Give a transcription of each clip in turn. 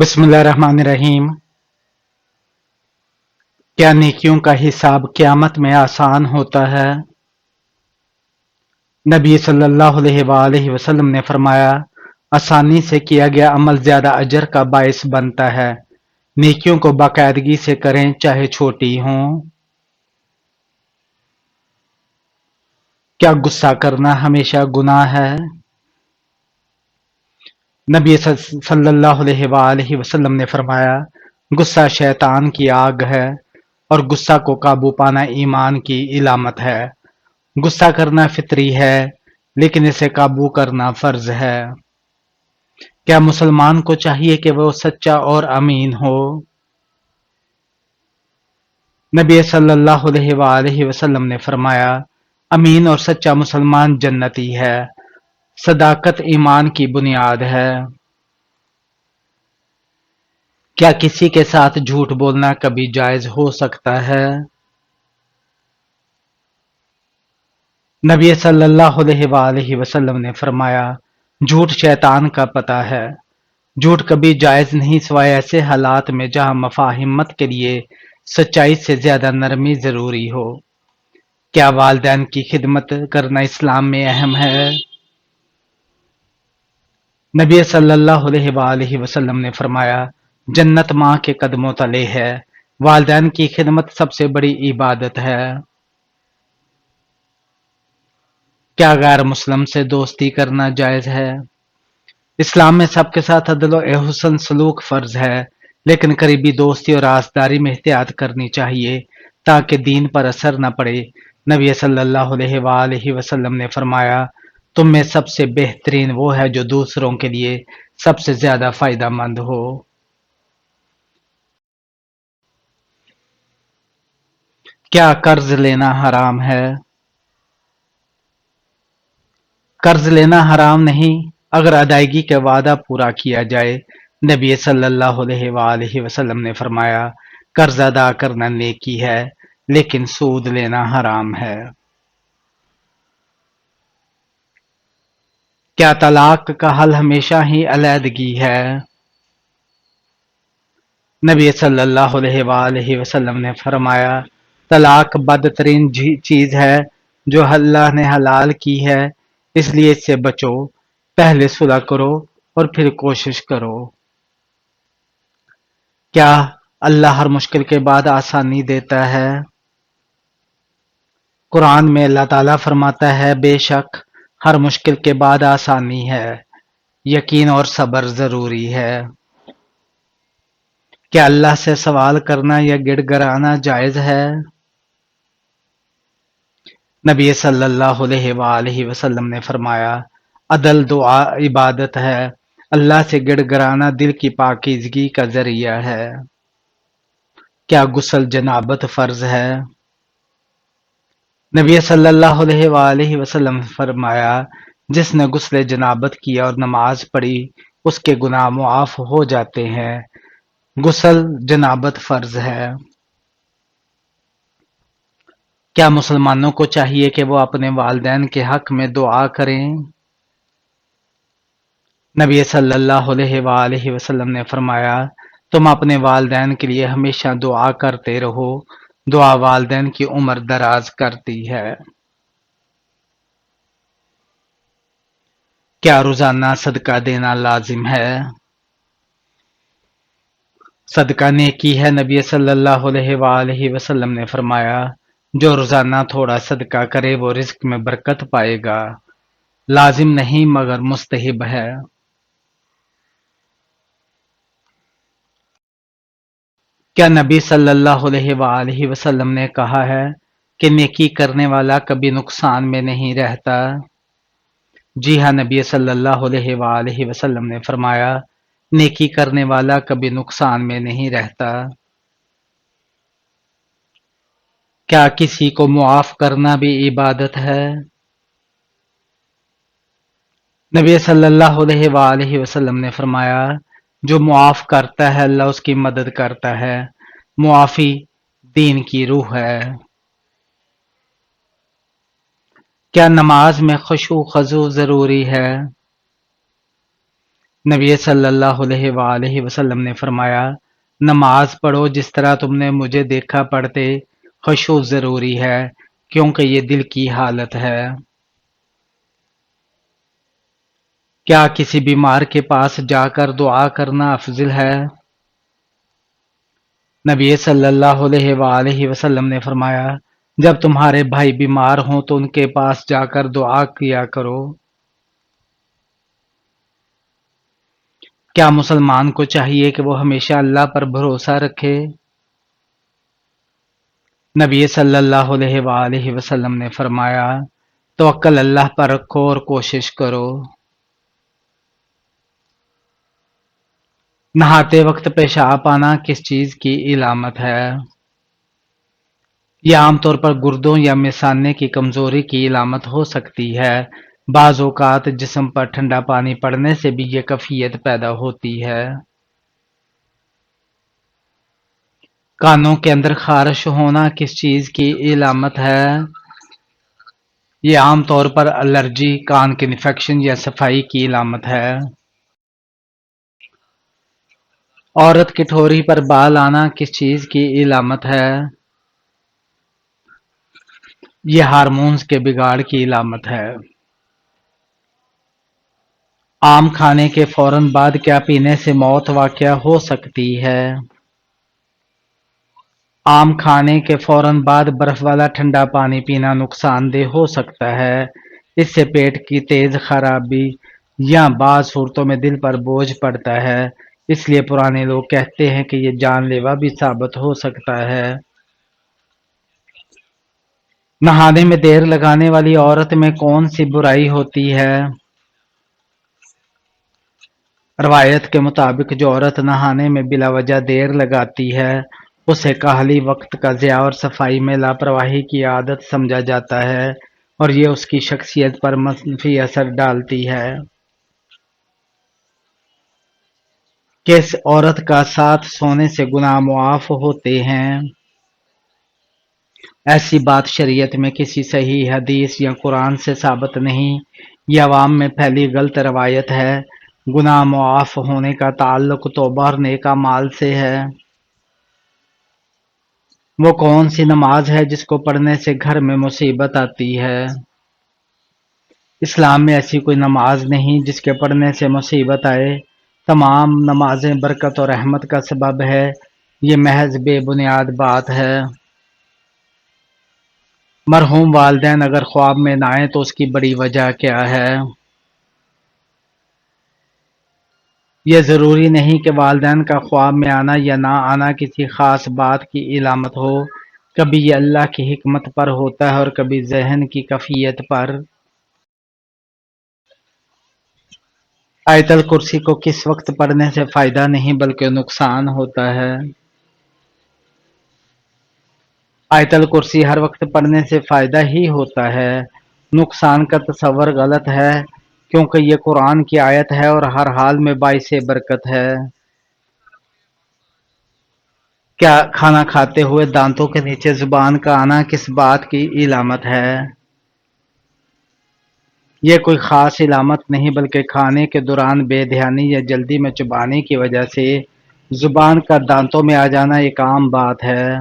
بسم اللہ الرحمن الرحیم۔ کیا نیکیوں کا حساب قیامت میں آسان ہوتا ہے؟ نبی صلی اللہ علیہ وآلہ وسلم نے فرمایا، آسانی سے کیا گیا عمل زیادہ اجر کا باعث بنتا ہے۔ نیکیوں کو باقاعدگی سے کریں چاہے چھوٹی ہوں۔ کیا غصہ کرنا ہمیشہ گناہ ہے؟ نبی صلی اللہ علیہ وآلہ وسلم نے فرمایا، غصہ شیطان کی آگ ہے اور غصہ کو قابو پانا ایمان کی علامت ہے۔ غصہ کرنا فطری ہے لیکن اسے قابو کرنا فرض ہے۔ کیا مسلمان کو چاہیے کہ وہ سچا اور امین ہو؟ نبی صلی اللہ علیہ وآلہ وسلم نے فرمایا، امین اور سچا مسلمان جنتی ہے۔ صداقت ایمان کی بنیاد ہے۔ کیا کسی کے ساتھ جھوٹ بولنا کبھی جائز ہو سکتا ہے؟ نبی صلی اللہ علیہ وآلہ وسلم نے فرمایا، جھوٹ شیطان کا پتہ ہے۔ جھوٹ کبھی جائز نہیں سوائے ایسے حالات میں جہاں مفاہمت کے لیے سچائی سے زیادہ نرمی ضروری ہو۔ کیا والدین کی خدمت کرنا اسلام میں اہم ہے؟ نبی صلی اللہ علیہ وآلہ وسلم نے فرمایا، جنت ماں کے قدموں تلے ہے۔ والدین کی خدمت سب سے بڑی عبادت ہے۔ کیا غیر مسلم سے دوستی کرنا جائز ہے؟ اسلام میں سب کے ساتھ عدل و حسن سلوک فرض ہے، لیکن قریبی دوستی اور رازداری میں احتیاط کرنی چاہیے تاکہ دین پر اثر نہ پڑے۔ نبی صلی اللہ علیہ وآلہ وسلم نے فرمایا، تم میں سب سے بہترین وہ ہے جو دوسروں کے لیے سب سے زیادہ فائدہ مند ہو۔ کیا قرض لینا حرام ہے؟ قرض لینا حرام نہیں اگر ادائیگی کا وعدہ پورا کیا جائے۔ نبی صلی اللہ علیہ وآلہ وسلم نے فرمایا، قرض ادا کرنا نیکی ہے لیکن سود لینا حرام ہے۔ کیا طلاق کا حل ہمیشہ ہی علیحدگی ہے؟ نبی صلی اللہ علیہ وآلہ وسلم نے فرمایا، طلاق بدترین چیز ہے جو اللہ نے حلال کی ہے، اس لیے اس سے بچو۔ پہلے صلح کرو اور پھر کوشش کرو۔ کیا اللہ ہر مشکل کے بعد آسانی دیتا ہے؟ قرآن میں اللہ تعالیٰ فرماتا ہے، بے شک ہر مشکل کے بعد آسانی ہے، یقین اور صبر ضروری ہے۔ کیا اللہ سے سوال کرنا یا گڑ گڑانا جائز ہے؟ نبی صلی اللہ علیہ وآلہ وسلم نے فرمایا، عدل دعا عبادت ہے، اللہ سے گڑ گڑانا دل کی پاکیزگی کا ذریعہ ہے۔ کیا غسل جنابت فرض ہے؟ نبی صلی اللہ علیہ وآلہ وسلم نے فرمایا، جس نے غسل جنابت کیا اور نماز پڑھی اس کے گناہ معاف ہو جاتے ہیں۔ غسل جنابت فرض ہے۔ کیا مسلمانوں کو چاہیے کہ وہ اپنے والدین کے حق میں دعا کریں؟ نبی صلی اللہ علیہ وآلہ وسلم نے فرمایا، تم اپنے والدین کے لیے ہمیشہ دعا کرتے رہو، دعا والدین کی عمر دراز کرتی ہے۔ کیا روزانہ صدقہ دینا لازم ہے؟ صدقہ نیکی ہے۔ نبی صلی اللہ علیہ وآلہ وسلم نے فرمایا، جو روزانہ تھوڑا صدقہ کرے وہ رزق میں برکت پائے گا۔ لازم نہیں مگر مستحب ہے۔ کیا نبی صلی اللہ علیہ وآلہ وسلم نے کہا ہے کہ نیکی کرنے والا کبھی نقصان میں نہیں رہتا؟ جی ہاں، نبی صلی اللہ علیہ وآلہ وسلم نے فرمایا، نیکی کرنے والا کبھی نقصان میں نہیں رہتا۔ کیا کسی کو معاف کرنا بھی عبادت ہے؟ نبی صلی اللہ علیہ وآلہ وسلم نے فرمایا، جو معاف کرتا ہے اللہ اس کی مدد کرتا ہے۔ معافی دین کی روح ہے۔ کیا نماز میں خشوع و خضوع ضروری ہے؟ نبی صلی اللہ علیہ وآلہ وسلم نے فرمایا، نماز پڑھو جس طرح تم نے مجھے دیکھا پڑھتے، خشوع ضروری ہے کیونکہ یہ دل کی حالت ہے۔ کیا کسی بیمار کے پاس جا کر دعا کرنا افضل ہے؟ نبی صلی اللہ علیہ وآلہ وسلم نے فرمایا، جب تمہارے بھائی بیمار ہوں تو ان کے پاس جا کر دعا کیا کرو۔ کیا مسلمان کو چاہیے کہ وہ ہمیشہ اللہ پر بھروسہ رکھے؟ نبی صلی اللہ علیہ وآلہ وسلم نے فرمایا، توکل اللہ پر رکھو اور کوشش کرو۔ نہاتے وقت پیشاب آنا کس چیز کی علامت ہے؟ یہ عام طور پر گردوں یا مثانے کی کمزوری کی علامت ہو سکتی ہے۔ بعض اوقات جسم پر ٹھنڈا پانی پڑنے سے بھی یہ کیفیت پیدا ہوتی ہے۔ کانوں کے اندر خارش ہونا کس چیز کی علامت ہے؟ یہ عام طور پر الرجی، کان کے انفیکشن یا صفائی کی علامت ہے۔ عورت کی ٹھوری پر بال آنا کس چیز کی علامت ہے؟ یہ ہارمونز کے بگاڑ کی علامت ہے۔ آم کھانے کے فوراً بعد کیا پینے سے موت واقع ہو سکتی ہے؟ آم کھانے کے فوراً بعد برف والا ٹھنڈا پانی پینا نقصان دہ ہو سکتا ہے۔ اس سے پیٹ کی تیز خرابی یا بعض صورتوں میں دل پر بوجھ پڑتا ہے۔ اس لیے پرانے لوگ کہتے ہیں کہ یہ جان لیوا بھی ثابت ہو سکتا ہے۔ نہانے میں دیر لگانے والی عورت میں کون سی برائی ہوتی ہے؟ روایت کے مطابق جو عورت نہانے میں بلا وجہ دیر لگاتی ہے اسے کاہلی، وقت کا ضیاع اور صفائی میں لاپرواہی کی عادت سمجھا جاتا ہے، اور یہ اس کی شخصیت پر منفی اثر ڈالتی ہے۔ کس عورت کا ساتھ سونے سے گناہ معاف ہوتے ہیں؟ ایسی بات شریعت میں کسی صحیح حدیث یا قرآن سے ثابت نہیں، یہ عوام میں پھیلی غلط روایت ہے۔ گناہ معاف ہونے کا تعلق توبہ اور نیک اعمال سے ہے۔ وہ کون سی نماز ہے جس کو پڑھنے سے گھر میں مصیبت آتی ہے؟ اسلام میں ایسی کوئی نماز نہیں جس کے پڑھنے سے مصیبت آئے۔ تمام نمازیں برکت اور رحمت کا سبب ہے۔ یہ محض بے بنیاد بات ہے۔ مرحوم والدین اگر خواب میں نہ آئیں تو اس کی بڑی وجہ کیا ہے؟ یہ ضروری نہیں کہ والدین کا خواب میں آنا یا نہ آنا کسی خاص بات کی علامت ہو۔ کبھی یہ اللہ کی حکمت پر ہوتا ہے اور کبھی ذہن کی کیفیت پر۔ آیت الکرسی کو کس وقت پڑھنے سے فائدہ نہیں بلکہ نقصان ہوتا ہے؟ آیت الکرسی ہر وقت پڑھنے سے فائدہ ہی ہوتا ہے۔ نقصان کا تصور غلط ہے، کیونکہ یہ قرآن کی آیت ہے اور ہر حال میں باعث برکت ہے۔ کیا کھانا کھاتے ہوئے دانتوں کے نیچے زبان کا آنا کس بات کی علامت ہے؟ یہ کوئی خاص علامت نہیں بلکہ کھانے کے دوران بے دھیانی یا جلدی میں چبانے کی وجہ سے زبان کا دانتوں میں آ جانا ایک عام بات ہے۔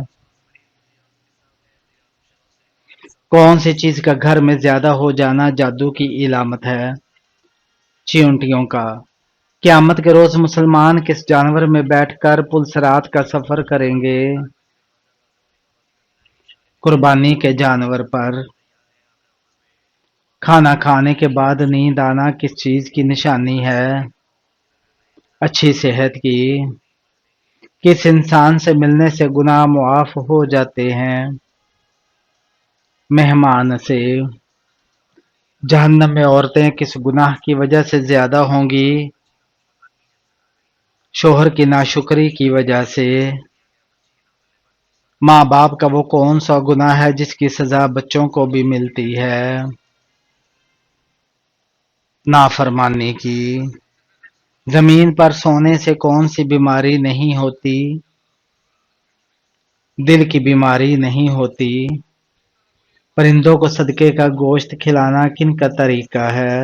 کون سی چیز کا گھر میں زیادہ ہو جانا جادو کی علامت ہے؟ چیونٹیوں کا۔ قیامت کے روز مسلمان کس جانور میں بیٹھ کر پل صراط کا سفر کریں گے؟ قربانی کے جانور پر۔ کھانا کھانے کے بعد نیند آنا کس چیز کی نشانی ہے؟ اچھی صحت کی۔ کس انسان سے ملنے سے گناہ معاف ہو جاتے ہیں؟ مہمان سے۔ جہنم میں عورتیں کس گناہ کی وجہ سے زیادہ ہوں گی؟ شوہر کی ناشکری کی وجہ سے۔ ماں باپ کا وہ کون سا گناہ ہے جس کی سزا بچوں کو بھی ملتی ہے؟ نافرمانی کی۔ زمین پر سونے سے کون سی بیماری نہیں ہوتی؟ دل کی بیماری نہیں ہوتی۔ پرندوں کو صدقے کا گوشت کھلانا کن کا طریقہ ہے؟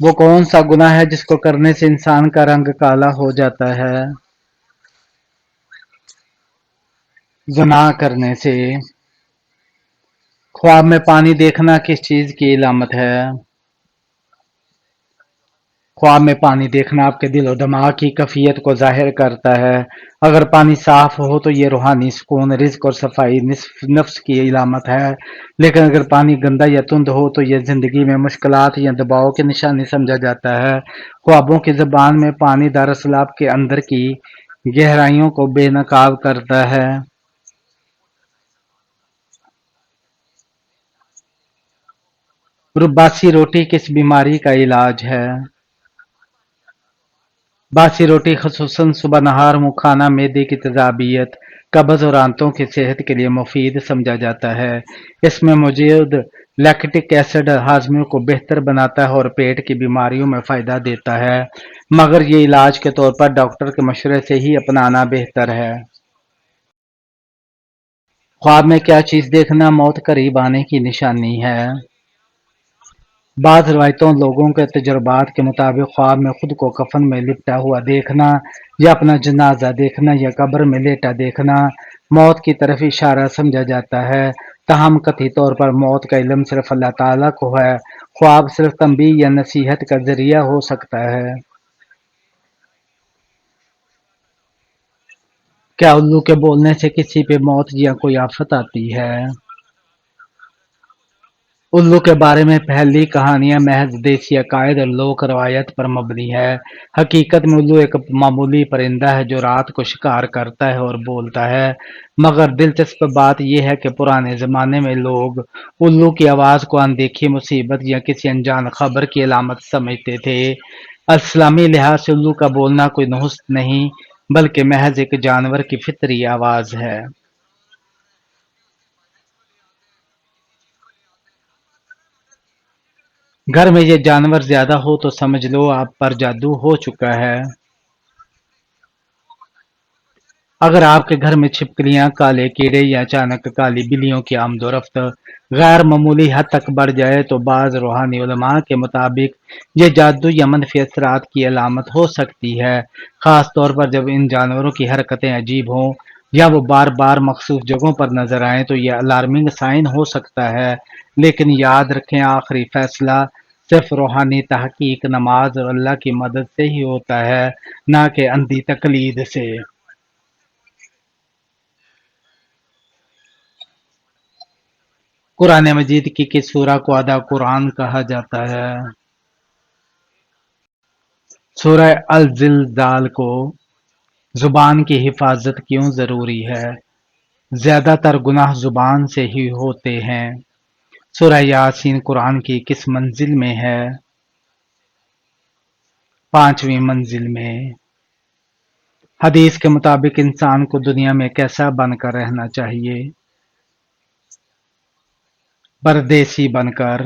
وہ کون سا گناہ ہے جس کو کرنے سے انسان کا رنگ کالا ہو جاتا ہے؟ زنا کرنے سے۔ خواب میں پانی دیکھنا کس چیز کی علامت ہے؟ خواب میں پانی دیکھنا آپ کے دل و دماغ کی کیفیت کو ظاہر کرتا ہے۔ اگر پانی صاف ہو تو یہ روحانی سکون، رزق اور صفائی نفس کی علامت ہے، لیکن اگر پانی گندا یا تند ہو تو یہ زندگی میں مشکلات یا دباؤ کی نشانی سمجھا جاتا ہے۔ خوابوں کی زبان میں پانی دراصل آپ کے اندر کی گہرائیوں کو بے نقاب کرتا ہے۔ باسی روٹی کس بیماری کا علاج ہے؟ باسی روٹی خصوصاً صبح نہار منہ کھانا معدے کی تیزابیت، قبض اور آنتوں کی صحت کے لیے مفید سمجھا جاتا ہے۔ اس میں موجود لیکٹک ایسڈ ہاضمے کو بہتر بناتا ہے اور پیٹ کی بیماریوں میں فائدہ دیتا ہے، مگر یہ علاج کے طور پر ڈاکٹر کے مشورے سے ہی اپنانا بہتر ہے۔ خواب میں کیا چیز دیکھنا موت قریب آنے کی نشانی ہے؟ بعض روایتوں لوگوں کے تجربات کے مطابق خواب میں خود کو کفن میں لپٹا ہوا دیکھنا یا اپنا جنازہ دیکھنا یا قبر میں لیٹا دیکھنا موت کی طرف اشارہ سمجھا جاتا ہے، تاہم قطعی طور پر موت کا علم صرف اللہ تعالیٰ کو ہے۔ خواب صرف تنبیہ یا نصیحت کا ذریعہ ہو سکتا ہے۔ کیا الو کے بولنے سے کسی پہ موت یا کوئی آفت آتی ہے؟ الو کے بارے میں پھیلی کہانیاں محض دیسی عقائد اور لوک روایت پر مبنی ہے۔ حقیقت میں الو ایک معمولی پرندہ ہے جو رات کو شکار کرتا ہے اور بولتا ہے، مگر دلچسپ بات یہ ہے کہ پرانے زمانے میں لوگ الو کی آواز کو اندیکھی مصیبت یا کسی انجان خبر کی علامت سمجھتے تھے۔ اسلامی لحاظ سے الو کا بولنا کوئی نحس نہیں بلکہ محض ایک جانور کی فطری آواز ہے۔ گھر میں یہ جانور زیادہ ہو تو سمجھ لو آپ پر جادو ہو چکا ہے۔ اگر آپ کے گھر میں چھپکلیاں، کالے کیڑے یا اچانک کالی بلیوں کی آمد و رفت غیر معمولی حد تک بڑھ جائے تو بعض روحانی علماء کے مطابق یہ جادو یا منفی اثرات کی علامت ہو سکتی ہے، خاص طور پر جب ان جانوروں کی حرکتیں عجیب ہوں یا وہ بار بار مخصوص جگہوں پر نظر آئیں تو یہ الارمنگ سائن ہو سکتا ہے۔ لیکن یاد رکھیں آخری فیصلہ صرف روحانی تحقیق، نماز اور اللہ کی مدد سے ہی ہوتا ہے، نہ کہ اندھی تقلید سے۔ قرآن مجید کی کس سورہ کو آدھا قرآن کہا جاتا ہے؟ سورہ الزلزال کو۔ زبان کی حفاظت کیوں ضروری ہے؟ زیادہ تر گناہ زبان سے ہی ہوتے ہیں۔ سورہ یاسین قرآن کی کس منزل میں ہے؟ 5ویں منزل میں۔ حدیث کے مطابق انسان کو دنیا میں کیسا بن کر رہنا چاہیے؟ پردیسی بن کر۔